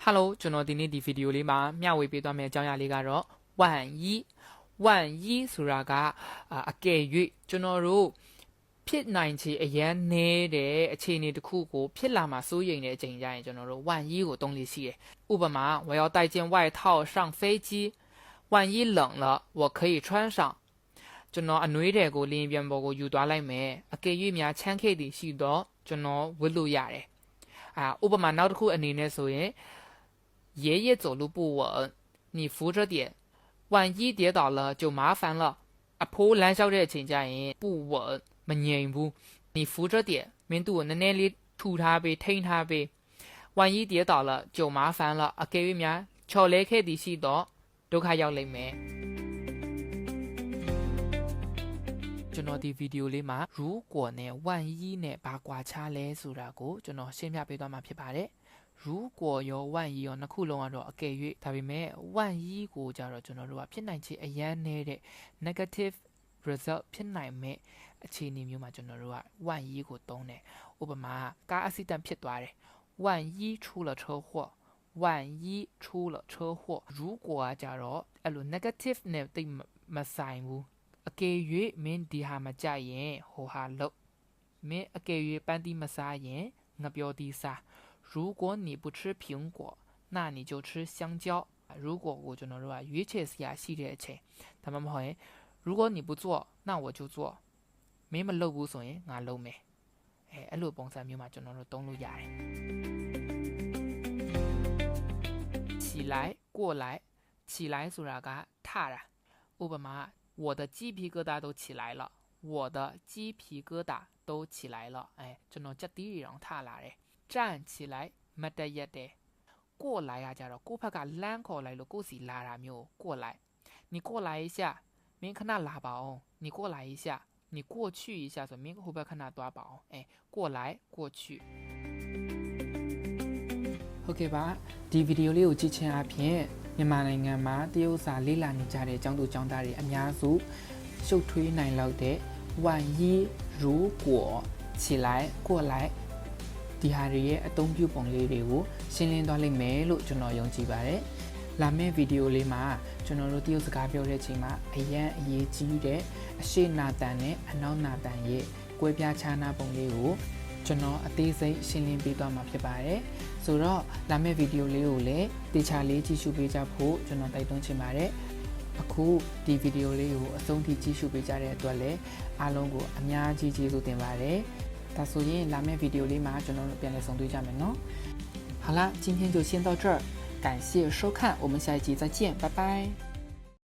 Hello ကျွန်တော်ဒီနေ့ဒီဗီဒီယိုလေးမှာမျှဝေပေးသွားမယ့်အကြောင်းအရာလေးကတော့1 ဆိုတာကအကယ်၍ကျွန်တော်တို့ဖြစ်နိုင်ချေအရန်နေတဲ့အခြေအနေတစ်ခုကိုဖြစ်လာမှာစိုးရိမ်တဲ့အချိန်ကျရင်ကျွန်တော်တို့1ကိုသုံးလေးရှိတယ်ဥပမာ我要带件外套上飞机万一冷了我可以穿上ကျွန်တော်အနွေးတွေကိုလင်းပြန်ပေါ်ကိုယူသွားလိုက်မယ်အကယ်၍များချမ်းခဲ့သည်ရှိတော့ကျွန်တော်ဝတ်လို့ရတယ်ဥပမာနောက်တစ်ခုအနေနဲ့ဆိုရင်爷爷走路不稳你扶着点万一跌倒了就麻烦了အဖိုးလမ်းလျှောက်တဲ့အချိန်ကျရင်不稳မငြိမ်ဘူး你扶着点မင်းသူ့ကိုနည်းနည်းလေးထူထားပေးထိန်းထားပေး万一跌倒了就麻烦了အကယ်၍များချော်လဲခဲ့သည်ရှိတော့ဒုက္ခရောက်လိမ့်မယ်ကျွန်တော်ဒီဗီဒီယိုလေးမှာ如果နဲ့万一နဲ့ဘာကွာခြားလဲဆိုတာကိုကျွန်တော်ရှင်းပြပေးသွားမှာဖြစ်ပါတယ်如果ရော万一ရောနှစ်ခုလုံးကတော့အကယ်၍ဒါပေမဲ့万一ကိုကြတော့ကျွန်တော်တို့ကဖြစ်နိုင်ချေအရန်နေတဲ့ negative result ဖြစ်နိုင်မဲ့အခြေအနေမျိုးမှာကျွန်တော်တို့က万一ကိုသုံးတယ်ဥပမာကားအက်ဆီဒန့်ဖြစ်သွားတယ်万一出了车祸万一出了车祸如果ကကြတော့အဲ့လို negative နဲ့တိတ်မဆိုင်ဘူးအကယ်၍မင်းဒီဟာမကြရင်ဟိုဟာလို့မင်းအကယ်၍ပန်းသီးမစားရင်ငပြောသီးစား如果你不吃苹果那你就吃香蕉如果ကိုကျွန်တော်တို့ကရွေးချယ်စရာရှိတဲ့အချိန်ဒါမှမဟုတ်ရင်如果你不做那我就做မင်းမလုပ်ဘူးဆိုရင်ငါလုပ်မယ်အဲ့လိုပုံစံမျိုးမှာကျွန်တော်တို့သုံးလို့ရတယ်起来过来起来ဆိုတာကထတာဥပမာ我的鸡皮疙瘩都起来了我的鸡皮疙瘩都起来了ကျွန်တော်ကြက်တီးတွေတောင်ထလာတယ်站起来မတ်တရက်တယ်过来啊ကြတော့ကိုယ့်ဘက်ကလမ်းခေါ်လိုက်လို့ကိုယ့်စီလာတာမျိုး过来你过来一下မင်းခဏလာပါအောင်你过来一下你过去一下ဆိုမင်းဟိုဘက်ခဏသွားပါအောင်过来过去ဟုတ်ကဲ့ပါဒီဗီဒီယိုလေးကိုကြည့်ချင်းအပြင်မြန်မာနိုင်ငံမှာတရုတ်စာလေ့လာနေကြတဲ့အကြောင်းသူကျောင်းသားတွေအများစုရှုပ်ထွေးနိုင်လောက်တဲ့万一如果起来过来ဒီဟာတွေရဲ့အသုံးပြုပုံလေးတွေကိုရှင်းလင်းသွားလိမ့်မယ်လို့ကျွန်တော်ယုံကြည်ပါတယ်။လာမယ့်ဗီဒီယိုလေးမှာကျွန်တော်တို့တရုတ်စကားပြောတဲ့အချိန်မှာအရေးကြီးတဲ့အရှိနာတန်နဲ့အနောက်နာတန်ရဲ့ကွဲပြားခြားနားပုံလေးကိုကျွန်တော်အသေးစိတ်ရှင်းလင်းပေးသွားမှာဖြစ်ပါတယ်။ဆိုတော့လာမယ့်ဗီဒီယိုလေးကိုလည်းတေချာလေးကြည့်ရှုပေးကြဖို့ကျွန်တော်တိုက်တွန်းချင်ပါတယ်။အခုဒီဗီဒီယိုလေးကိုအဆုံးထိကြည့်ရှုပေးကြတဲ့အတွက်လည်းအားလုံးကိုအများကြီးကျေးဇူးတင်ပါတယ်။ဒါဆိုရင်လာမယ့်ဗီဒီယိုလေးမှာကျွန်တော်တို့ပြန်လည်ဆုံတွေ့ကြမယ်နော်好啦今天就先到这儿感谢收看我们下一集再见拜拜